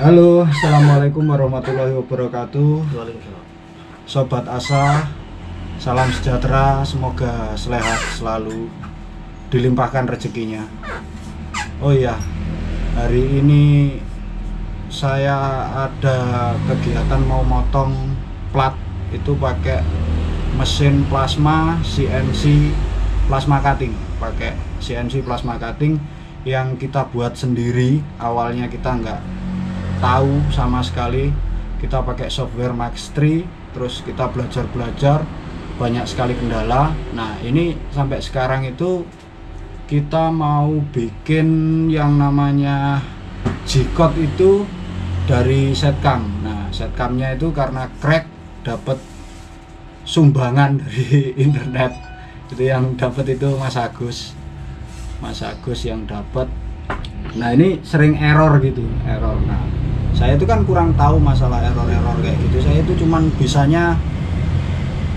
Halo, assalamualaikum warahmatullahi wabarakatuh. Waalaikumsalam. Sobat Asa, salam sejahtera, semoga sehat selalu, dilimpahkan rezekinya. Oh iya, hari ini saya ada kegiatan mau motong plat itu pakai mesin plasma CNC plasma cutting, pakai CNC plasma cutting yang kita buat sendiri. Awalnya kita nggak tahu sama sekali, kita pakai software Max 3, terus kita belajar banyak sekali kendala. Nah ini sampai sekarang itu kita mau bikin yang namanya G-code itu dari setcam. Nah setcamnya itu karena crack, dapat sumbangan dari internet, itu yang dapat itu Mas Agus yang dapat. Nah ini sering error gitu, error. Nah saya itu kan kurang tahu masalah error kayak gitu. Saya itu cuman bisanya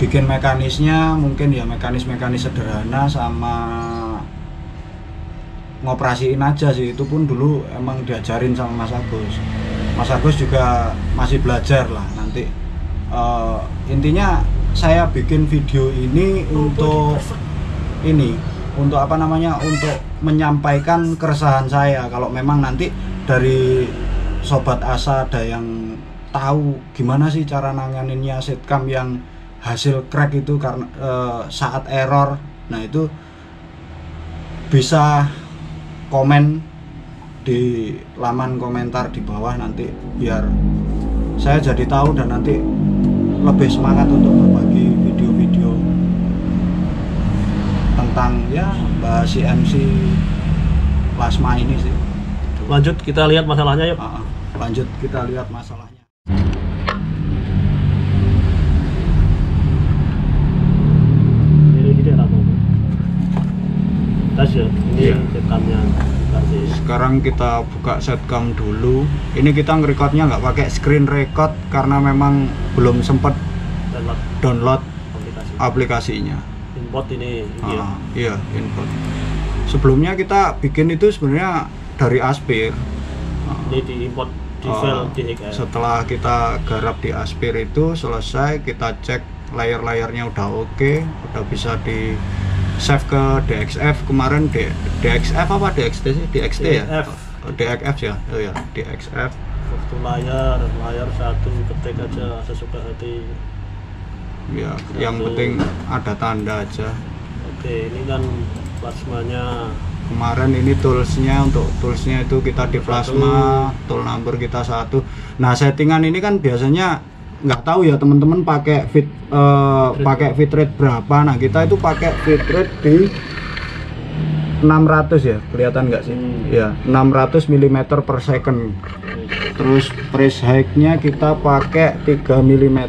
bikin mekanisnya, mungkin ya mekanis sederhana sama ngoperasiin aja sih. Itu pun dulu emang diajarin sama Mas Agus. Mas Agus juga masih belajar lah nanti. Intinya saya bikin video ini untuk apa namanya, untuk menyampaikan keresahan saya. Kalau memang nanti dari Sobat Asa ada yang tahu gimana sih cara nanganinnya setcam yang hasil crack itu karena saat error, nah itu bisa komen di laman komentar di bawah nanti, biar saya jadi tahu dan nanti lebih semangat untuk berbagi video-video tentang ya bahas CNC plasma ini sih. Lanjut kita lihat masalahnya yuk. Lanjut kita lihat masalahnya. Ini tidak apa. Tas ya. Ini setcamnya. Sekarang kita buka setcam dulu. Ini kita ngerekodnya nggak pakai screen record karena memang belum sempat download aplikasinya. Import ini. Iya, import. Sebelumnya kita bikin itu sebenarnya dari Aspir. Ini diimport di file DXF. Setelah kita garap di Aspir itu selesai, kita cek layer-layernya udah oke, udah bisa di save ke DXF. Kemarin DXF apa DXT sih? DXT ya? DXF ya? Oh ya, DXF. Waktu layar satu, ketik aja sesuka hati. Ya, yang penting ada tanda aja. Oke, ini kan plasmanya. Kemarin ini toolsnya, untuk toolsnya itu kita di plasma, tool number kita 1. Nah settingan ini kan biasanya nggak tahu ya teman-teman pakai pakai fit rate berapa. Nah kita itu pakai fit rate di 600 ya, kelihatan nggak sih? Ya 600 mm per second. Terus press height-nya kita pakai 3 mm.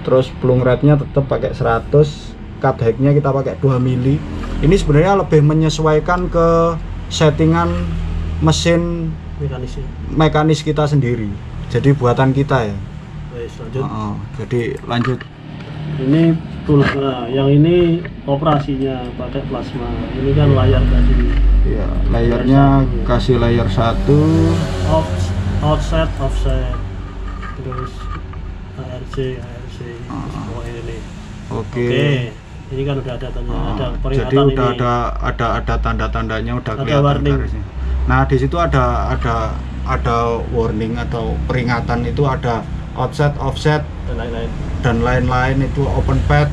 Terus plung rate-nya tetap pakai 100. Cut height-nya kita pakai 2 mili. Ini sebenarnya lebih menyesuaikan ke settingan mesin mekanis kita sendiri. Jadi buatan kita ya. Lanjut. Jadi lanjut. Ini toolsnya, yang ini operasinya pakai plasma. Ini kan layar tadi. Ya, layarnya kasih layar 1. Offset. Terus ARC. Ini. Oke. Ini kan udah ada ada peringatan. Jadi udah ini. ada tanda-tandanya, udah kelihatan garisnya. Nah di situ ada warning atau peringatan, itu ada offset dan lain-lain itu open path,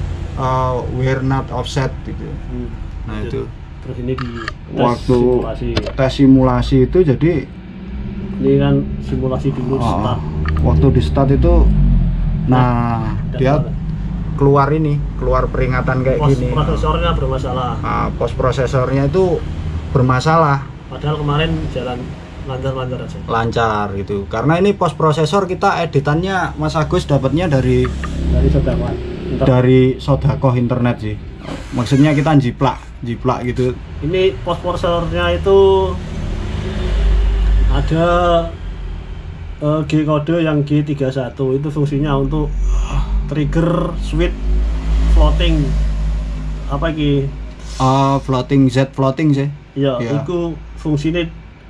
we're not offset gitu. Nah itu. Terus ini di waktu tes simulasi itu, jadi ini kan simulasi dulu start. Waktu di start itu, nah dia keluar peringatan kayak gini. Prosesornya bermasalah. Post prosesornya itu bermasalah. Padahal kemarin jalan lancar aja. Lancar gitu. Karena ini post prosesor kita editannya Mas Agus dapatnya dari Sodakoh internet sih. Maksudnya kita jiplak gitu. Ini post prosesornya itu ada G-code yang G31, itu fungsinya untuk trigger switch floating floating Z floating sih. Iya, itu fungsinya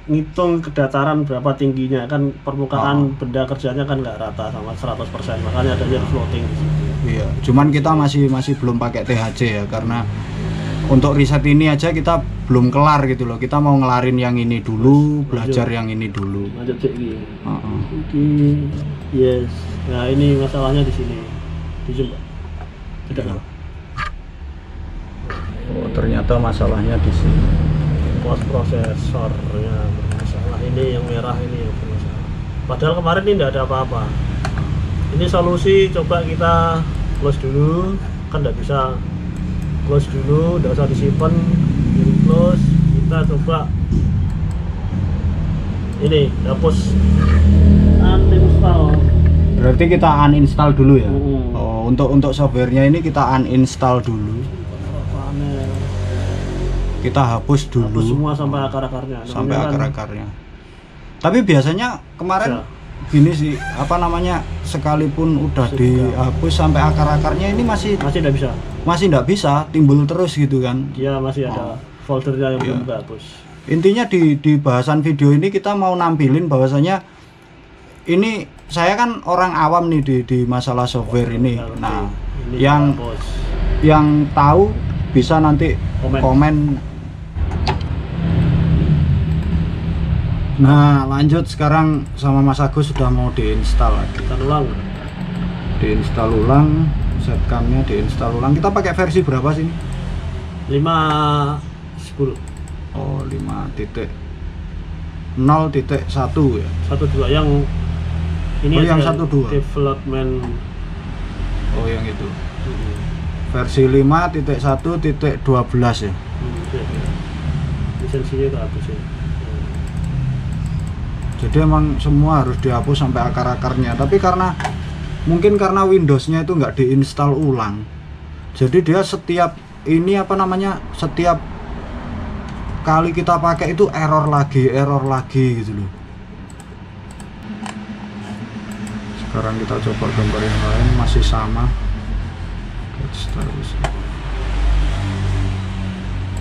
ngitung kedataran berapa tingginya kan, permukaan benda kerjanya kan nggak rata sama 100%, makanya ada yang floating di situ. Iya, cuman kita masih belum pakai THC ya, karena untuk riset ini aja kita belum kelar gitu loh. Kita mau ngelarin yang ini dulu, belajar yang ini dulu. Lanjut cek gini. Yes. Nah ini masalahnya di sini. Dijumpa. Tidak. Oh, ternyata masalahnya di sini. Post prosesornya bermasalah. Ini yang merah ini yang bermasalah. Padahal kemarin ini tidak ada apa-apa. Ini solusi, coba kita close dulu. Kan tidak bisa close dulu, tidak usah disimpan. Ini close. Kita coba ini hapus uninstall. Berarti kita uninstall dulu ya. Oh, untuk softwarenya ini kita uninstall dulu. Kita hapus dulu. Hapus semua sampai akar-akarnya. Sampai akar-akarnya. Tapi biasanya kemarin gini sih, apa namanya, sekalipun udah dihapus sampai akar-akarnya ini masih tidak bisa. Masih tidak bisa, timbul terus gitu kan. Dia masih ada foldernya yang belum dihapus. Intinya di bahasan video ini kita mau nampilin bahwasanya ini saya kan orang awam nih di masalah software ini. Nah, ini yang tahu bisa nanti komen. Nah, lanjut sekarang sama Mas Agus sudah mau diinstal lagi. Diinstal ulang, setcamnya diinstal ulang. Kita pakai versi berapa sih ini? 5.10. Oh, 5.0.1 ya. 1.2 yang ini yang 1.2. Development. Oh, yang itu. Versi 5.1.12 ya. Lisensinya itu hapus ya. Jadi emang semua harus dihapus sampai akar-akarnya. Tapi mungkin karena Windows-nya itu nggak diinstal ulang, jadi dia setiap kali kita pakai itu error lagi gitu loh. Sekarang kita coba gambar yang lain, masih sama.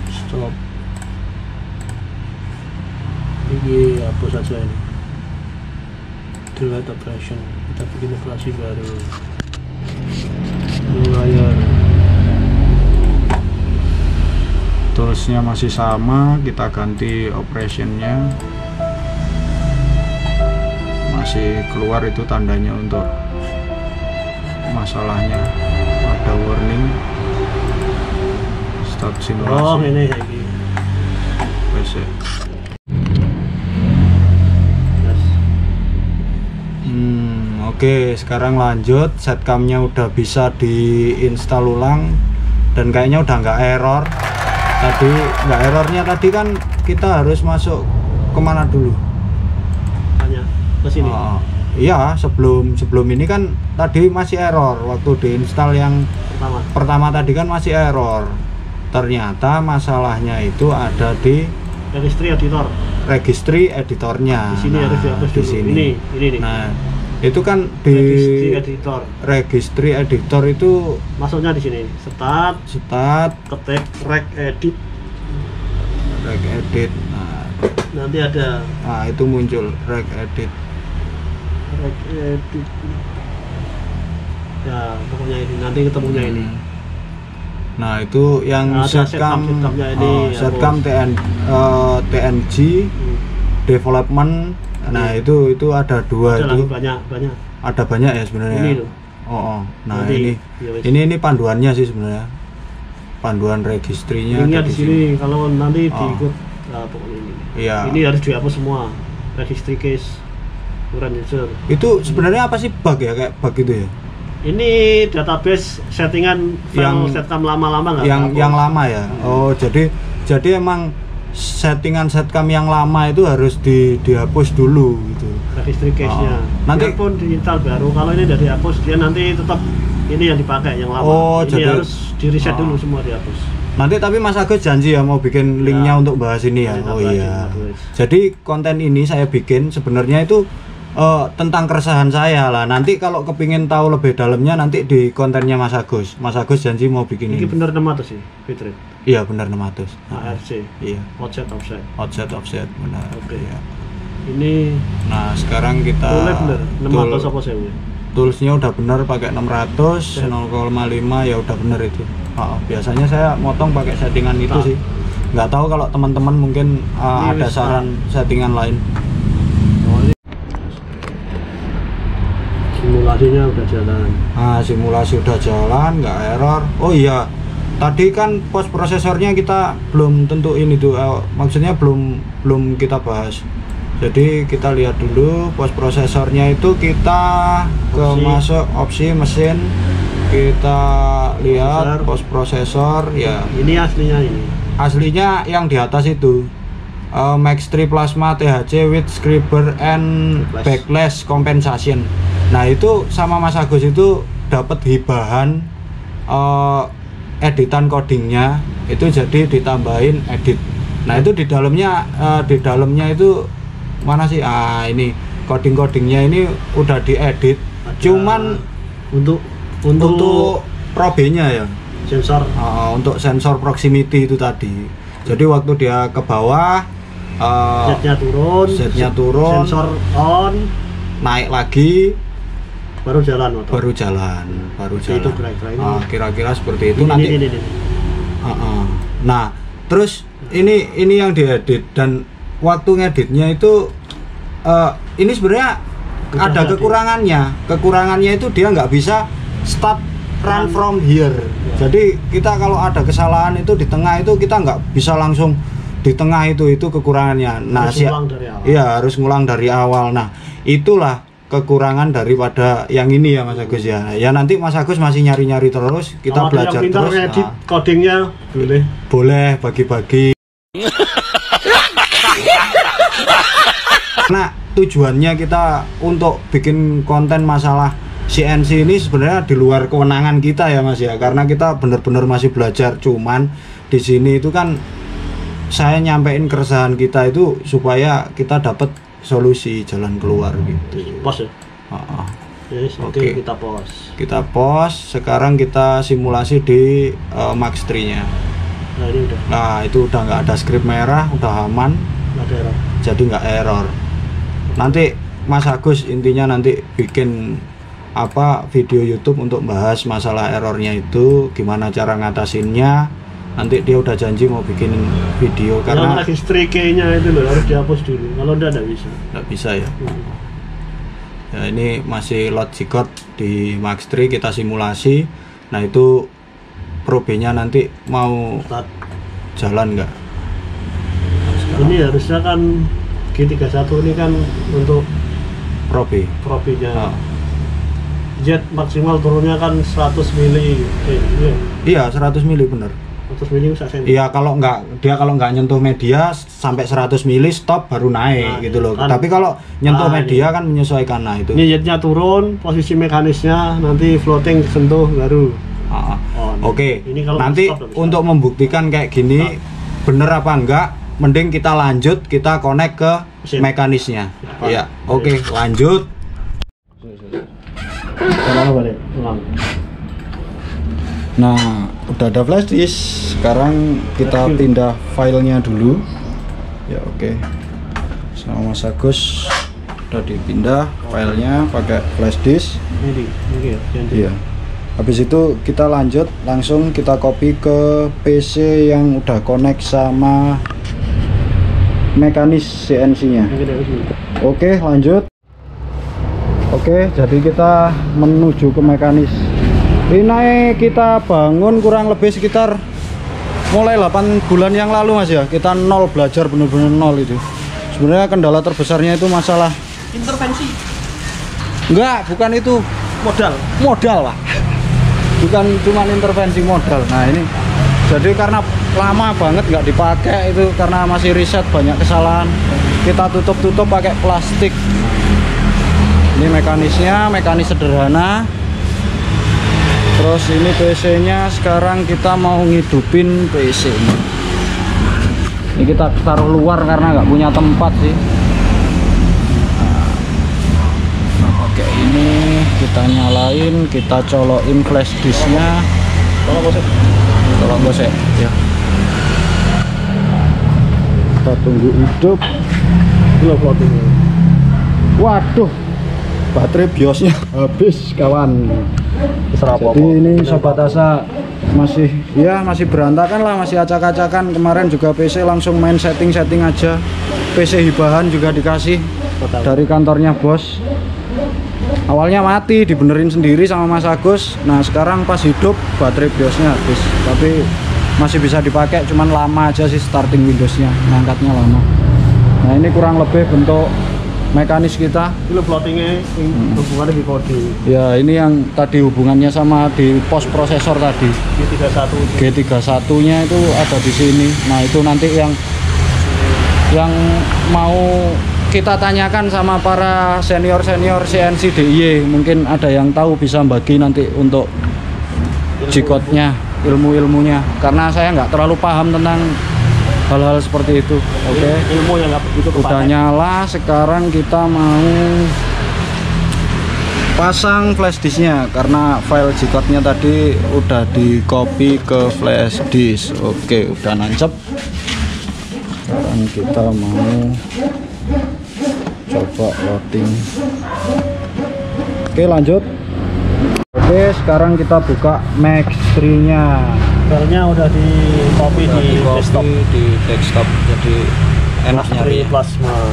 Stop. Ini hapus saja ini. Delete operation. Kita bikin operasi baru. Layar. Toolsnya masih sama, kita ganti operationnya. Masih keluar itu tandanya untuk masalahnya. Ada warning. Start simulasi. Oh, ini lagi. Reset. Oke, sekarang lanjut. Setcamnya udah bisa diinstal ulang dan kayaknya udah nggak error. Tadi nggak errornya, tadi kan kita harus masuk kemana dulu? Hanya ke sini. Iya, sebelum ini kan tadi masih error waktu diinstal yang pertama tadi kan masih error. Ternyata masalahnya itu ada di registry editornya. Di sini harus dihapus di dulu. sini. Ini. Nah, itu kan di registry editor itu masuknya di sini. Start, ketik reg edit. Nah, nanti ada. Nah, itu muncul reg edit. Ya, pokoknya ini nanti ketemunya ini. Nah, itu yang setcam TNG development. Nah, itu ada dua. Ada itu banyak. Ada banyak ya sebenarnya. Ini loh. Nah, nanti, ini panduannya sih sebenarnya. Panduan registrinya di sini. Kalau nanti diikut pokoknya ini. Iya. Ini harus dihapus semua. Registry case, ukuran user. Itu sebenarnya apa sih, bug ya, kayak bug itu ya? Ini database settingan file setcam lama-lama nggak? Yang lama ya. Oh, jadi emang settingan setcam yang lama itu harus dihapus dulu gitu. Registry case-nya. Nanti pun diinstal baru. Kalau ini udah dihapus, dia nanti tetap ini yang dipakai yang lama. Oh, ini jadi harus di reset dulu, semua dihapus. Nanti tapi Mas Agus janji ya mau bikin linknya untuk bahas ini ya. Oh iya. Jadi konten ini saya bikin sebenarnya itu tentang keresahan saya lah. Nanti kalau kepingin tahu lebih dalamnya nanti di kontennya Mas Agus. Mas Agus janji mau bikin ini. Ini bener 600 sih, bitrate. Iya benar 600. ARC. Iya. Offset. Offset benar. Oke. Iya. Ini Nah sekarang kita toolnya bener 600 apa sih? toolsnya udah bener pakai 600 Ya. 0,5 ya udah bener itu. Biasanya saya motong pakai settingan itu sih. Nggak tahu kalau teman-teman mungkin ada saran settingan lain. Simulasinya udah jalan. Nah, simulasi udah jalan, nggak error. Oh iya, tadi kan post prosesornya kita belum tentuin itu, maksudnya belum kita bahas. Jadi kita lihat dulu post prosesornya itu kita masuk opsi mesin, kita lihat post prosesor ya. Ini aslinya ini. Aslinya yang di atas itu. Max 3 Plasma THC with Scriber and Backlash Compensation. Nah itu sama Mas Agus itu dapat hibahan editan codingnya itu jadi ditambahin edit. Nah itu di dalamnya itu mana sih? Ini codingnya ini udah diedit. Cuman untuk probe-nya ya. Sensor. Untuk sensor proximity itu tadi. Jadi waktu dia ke bawah setnya turun, sensor on, naik lagi, baru jalan motor. baru jalan. Itu Kira-kira seperti itu ini, nanti. ini. Nah, terus ini yang diedit dan waktu ngeditnya itu ini sebenarnya ada kekurangannya. Kekurangannya itu dia nggak bisa start run from here. Jadi kita kalau ada kesalahan itu di tengah itu kita nggak bisa langsung di tengah itu kekurangannya. Nah, harus ngulang dari awal. Nah, itulah kekurangan daripada yang ini ya Mas Agus ya. Ya nanti Mas Agus masih nyari-nyari terus, kita belajar terus. Edit codingnya boleh bagi-bagi. Nah, tujuannya kita untuk bikin konten masalah CNC ini sebenarnya di luar kewenangan kita ya Mas ya, karena kita benar-benar masih belajar. Cuman di sini itu kan saya nyampein keresahan kita itu supaya kita dapat solusi jalan keluar gitu. Pos ya? Yes, Oke. Kita pos. Sekarang kita simulasi di Max 3-nya. Nah ini udah. Nah itu udah nggak ada script merah, udah aman. Nggak ada error. Jadi nggak error. Nanti Mas Agus intinya nanti bikin video YouTube untuk bahas masalah errornya itu, gimana cara ngatasinnya. Nanti dia udah janji mau bikin video karena yang registry key-nya itu loh harus dihapus dulu. Kalau udah nggak bisa. Nggak bisa ya. Ya ini masih logic code di Max 3 kita simulasi. Nah itu probe-nya nanti mau jalan nggak? Ini harusnya kan G31 ini kan untuk probe-nya. Jet maksimal turunnya kan 100 mili. Iya 100 mili bener. 100 mili Iya kalau nggak nyentuh media sampai 100 mili stop baru naik gitu loh. Kan, tapi kalau nyentuh media kan menyesuaikan. Nah itu. Ini jetnya turun, posisi mekanisnya nanti floating sentuh baru. Oke. Nanti untuk membuktikan kayak gini bener apa enggak, mending kita lanjut, kita connect ke mekanisnya. Iya. Oke, lanjut. Nah, udah ada flash disk. Sekarang kita pindah filenya dulu. Ya, oke. Sama Mas Agus udah dipindah filenya pakai flash disk. Iya. Habis itu kita lanjut langsung kita copy ke PC yang udah connect sama mekanis CNC-nya. Oke, lanjut. Oke, jadi kita menuju ke mekanis. Ini kita bangun kurang lebih sekitar mulai 8 bulan yang lalu Mas ya. Kita nol, belajar bener-bener nol itu. Sebenarnya kendala terbesarnya itu masalah intervensi. Enggak, bukan itu. Modal Pak. Bukan cuma intervensi modal. Nah ini jadi karena lama banget nggak dipakai itu, karena masih riset banyak kesalahan, kita tutup pakai plastik. Ini mekanisnya, mekanis sederhana. Terus ini PC nya sekarang kita mau ngidupin PC nya. Ini kita taruh luar karena nggak punya tempat sih. Oke, ini kita nyalain, kita colokin flash disknya. Tolong bosek ya. kita tunggu hidup. Ini loh floatingnya. Waduh, baterai biosnya habis kawan. Jadi ini sobat Asa masih berantakan lah, masih acak-acakan. Kemarin juga PC langsung main setting aja. PC hibahan juga dikasih dari kantornya bos. Awalnya mati, dibenerin sendiri sama Mas Agus. Nah sekarang pas hidup baterai biosnya habis, tapi masih bisa dipakai, cuman lama aja sih starting Windowsnya, ngangkatnya lama. Nah ini kurang lebih bentuk mekanis kita. Ini floatingnya hubungannya di kode. Ya ini yang tadi hubungannya sama di post prosesor tadi. G31 nya itu ada di sini. Nah itu nanti yang mau kita tanyakan sama para senior CNC DIY, mungkin ada yang tahu bisa bagi nanti untuk G-code-nya, ilmunya, karena saya nggak terlalu paham tentang hal-hal seperti itu. Oke. Ilmu yang nggak begitu kepake. Udah nyala, sekarang kita mau pasang flash disknya karena file G-code-nya tadi udah di copy ke flash disk. Oke, udah nancep. Sekarang kita mau coba loading. Oke, lanjut. Oke, sekarang kita buka Max 3 nya. Filenya udah di copy di desktop. Jadi enak nyari plasma.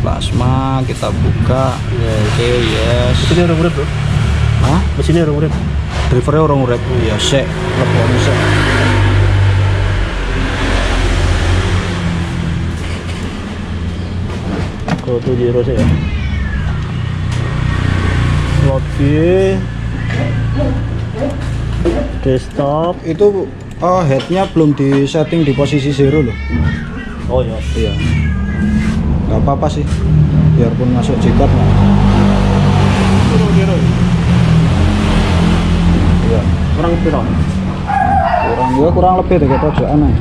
Plasma kita buka. Oke, yes. Mesinnya urip bro. Hah? Mesinnya urip. Drivernya orang urip. Ya sik, lebih sik. Go to zero sih ya. Load B, desktop. Itu headnya belum di setting di posisi 0 loh. Oh ya. Iya. Nggak apa-apa sih, biarpun masuk G-code nggak. Zero. Iya. Kurang piro? Kurang lebih deh kita pojokan aja.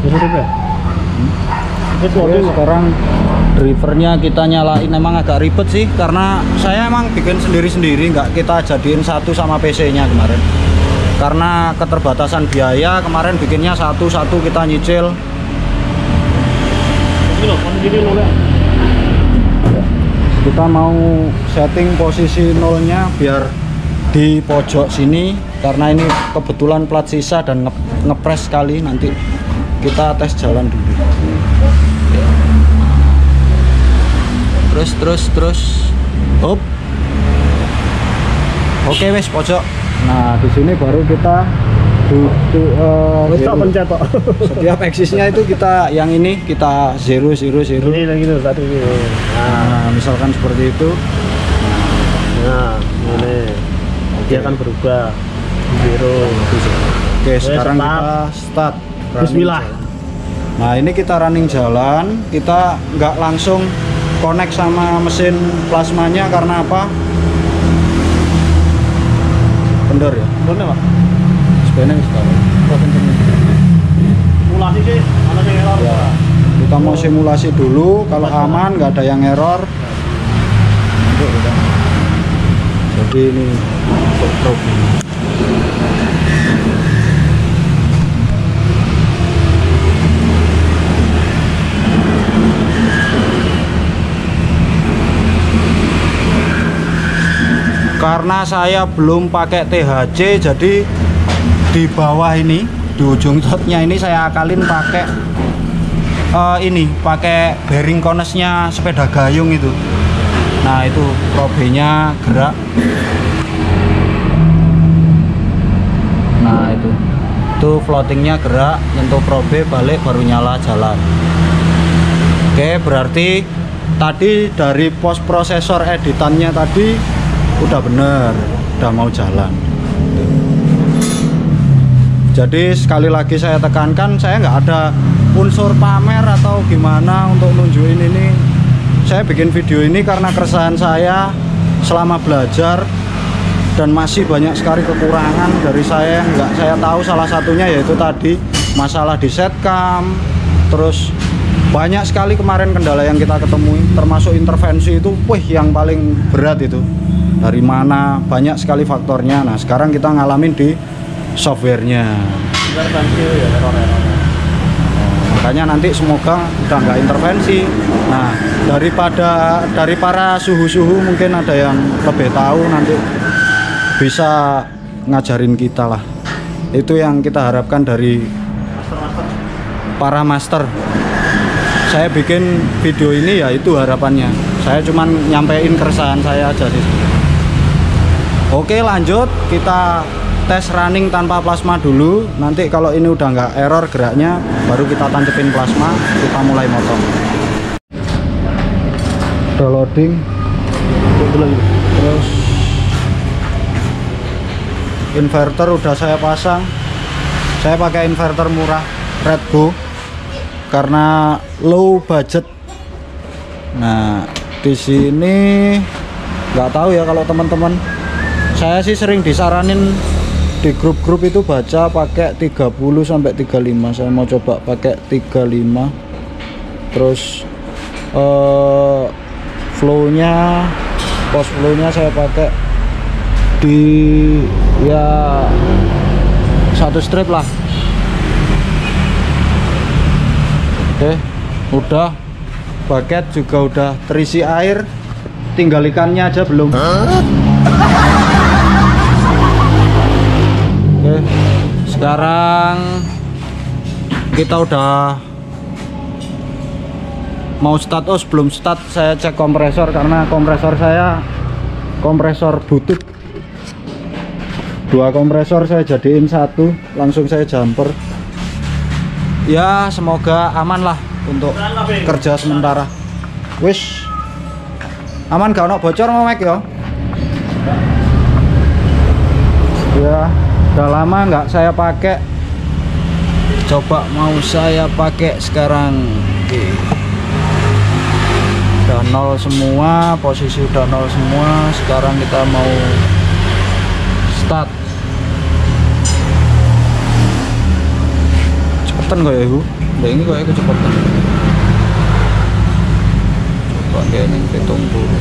Urip ya. Oke, sekarang drivernya kita nyalain. Emang agak ribet sih karena saya emang bikin sendiri-sendiri, nggak kita jadiin satu sama PC nya kemarin karena keterbatasan biaya. Kemarin bikinnya satu-satu kita nyicil. Kita mau setting posisi nolnya biar di pojok sini karena ini kebetulan plat sisa dan ngepres sekali. Nanti kita tes jalan dulu. Terus hop. Oke wes pojok. Nah di sini baru kita pencet kok. Setiap eksisnya itu kita yang ini kita 0 ini lagi tuh tadi ini. Nah misalkan seperti itu. Nah ini dia akan berubah 0. Oke sekarang kita start. Bismillah. Nah ini kita running jalan, kita nggak langsung connect sama mesin plasmanya karena apa? Kendor ya? Kendor pak? Sebenarnya sekarang simulasi sih, mana yang error ya, kita mau simulasi dulu, kalau aman nggak ada yang error. Jadi ini untuk problem. Karena saya belum pakai THC, jadi di bawah ini, di ujung totnya ini saya akalin pakai pakai bearing konesnya sepeda gayung itu. Nah itu probenya gerak. Nah itu floatingnya gerak, nyentuh probe balik baru nyala jalan. Oke, berarti tadi dari post prosesor editannya tadi udah bener, udah mau jalan. Jadi sekali lagi saya tekankan, saya nggak ada unsur pamer atau gimana untuk nunjukin ini. Saya bikin video ini karena keresahan saya selama belajar dan masih banyak sekali kekurangan dari saya yang nggak saya tahu. Salah satunya yaitu tadi masalah di setcam, terus banyak sekali kemarin kendala yang kita ketemui, termasuk intervensi itu, yang paling berat itu. Dari mana, banyak sekali faktornya. Nah sekarang kita ngalamin di softwarenya. Intervensi ya, error. geraknya nanti semoga udah nggak intervensi. Nah, dari para suhu-suhu mungkin ada yang lebih tahu, nanti bisa ngajarin kita lah. Itu yang kita harapkan dari para master. Saya bikin video ini ya itu harapannya. Saya cuman nyampein keresahan saya aja sih. Oke, lanjut kita tes running tanpa plasma dulu. Nanti kalau ini udah nggak error geraknya, baru kita tancepin plasma, kita mulai motong. Udah loading. Terus inverter udah saya pasang. Saya pakai inverter murah Redgo karena low budget. Nah, di sini nggak tahu ya kalau teman-teman. Saya sih sering disaranin di grup-grup itu baca pakai 30 sampai 35. Saya mau coba pakai 35. Terus flow-nya, post flow-nya saya pakai di ya 1 strip lah. Oke, udah. Bucket juga udah terisi air, tinggal ikannya aja belum. Oke, sekarang kita udah mau start. Oh, sebelum start saya cek kompresor karena kompresor saya kompresor butut. 2 kompresor saya jadiin 1, langsung saya jumper. Ya semoga aman lah untuk kerja sementara. Wish aman, gak ono bocor Mac ya. Ya udah lama nggak saya pakai, coba mau saya pakai sekarang. Oke, udah 0 semua, posisi udah 0 semua. Sekarang kita mau start. Cepetan kok ya Bu, ini kok kecepatan. Coba kayak ini hitung dulu.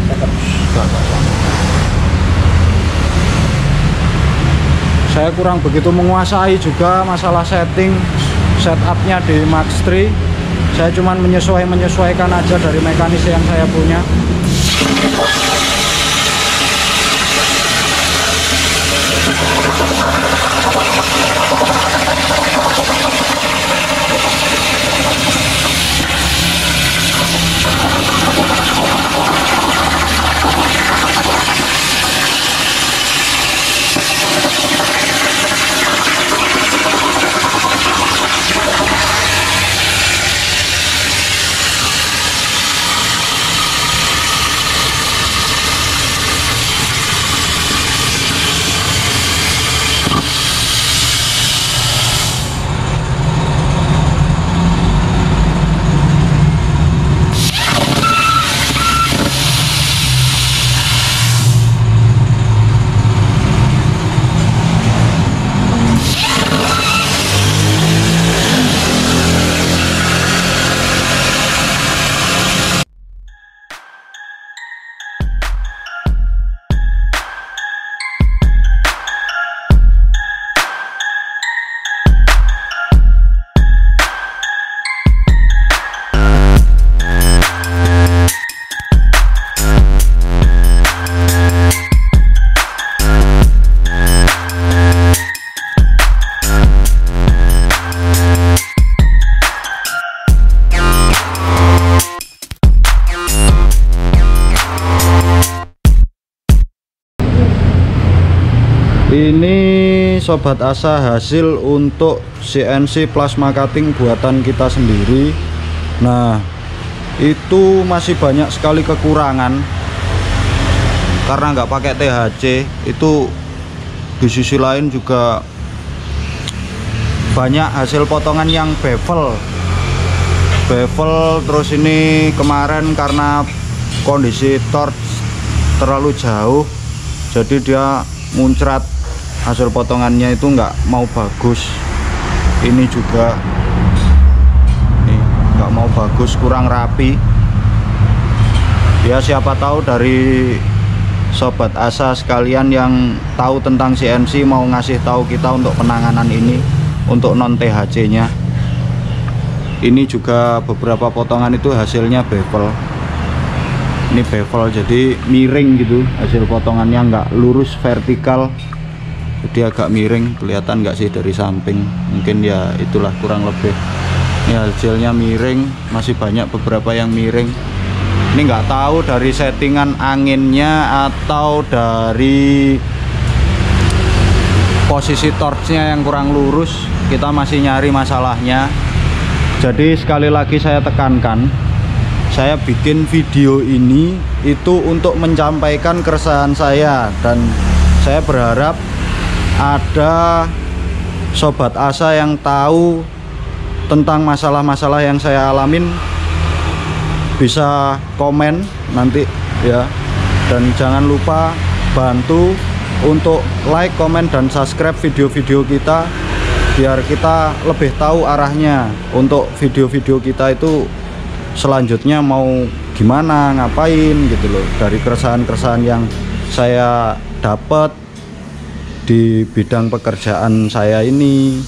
Saya kurang begitu menguasai juga masalah setupnya di Max 3. Saya cuman menyesuaikan aja dari mekanis yang saya punya. Ini Sobat Asa hasil untuk CNC plasma cutting buatan kita sendiri. Nah, itu masih banyak sekali kekurangan karena nggak pakai THC. Itu di sisi lain juga banyak hasil potongan yang bevel. Terus ini kemarin karena kondisi torch terlalu jauh, jadi dia muncrat, hasil potongannya itu nggak mau bagus. Ini juga nih nggak mau bagus, kurang rapi ya. Siapa tahu dari Sobat Asa sekalian yang tahu tentang CNC mau ngasih tahu kita untuk penanganan ini untuk non THC nya. Ini juga beberapa potongan itu hasilnya bevel. Ini bevel, jadi miring gitu, hasil potongannya nggak lurus vertikal, jadi agak miring. Kelihatan nggak sih dari samping? Mungkin ya itulah kurang lebih. Ini hasilnya miring, masih banyak beberapa yang miring. Ini nggak tahu dari settingan anginnya atau dari posisi torchnya yang kurang lurus. Kita masih nyari masalahnya. Jadi sekali lagi saya tekankan, saya bikin video ini itu untuk menyampaikan keresahan saya, dan saya berharap ada sobat asa yang tahu tentang masalah-masalah yang saya alamin bisa komen nanti ya. Dan jangan lupa bantu untuk like, komen, dan subscribe video-video kita biar kita lebih tahu arahnya untuk video-video kita itu selanjutnya mau gimana, ngapain gitu loh, dari keresahan-keresahan yang saya dapat di bidang pekerjaan saya ini.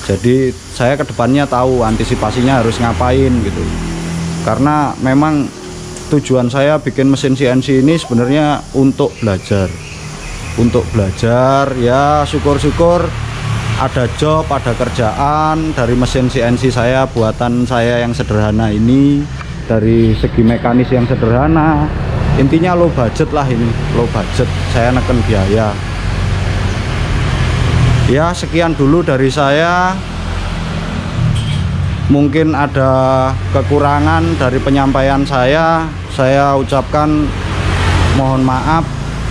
Jadi saya kedepannya tahu antisipasinya harus ngapain gitu, karena memang tujuan saya bikin mesin CNC ini sebenarnya untuk belajar ya. Syukur-syukur ada job, ada kerjaan dari mesin CNC saya, buatan saya yang sederhana ini, dari segi mekanis yang sederhana. Intinya low budget lah, ini low budget, saya neken biaya. Ya sekian dulu dari saya. Mungkin ada kekurangan dari penyampaian saya ucapkan mohon maaf,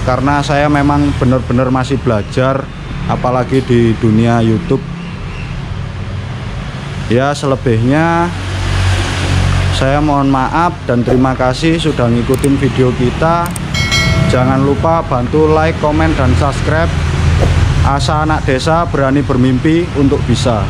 karena saya memang benar-benar masih belajar, apalagi di dunia YouTube. Ya selebihnya saya mohon maaf dan terima kasih sudah ngikutin video kita. Jangan lupa bantu like, komen, dan subscribe. Asa anak desa berani bermimpi untuk bisa.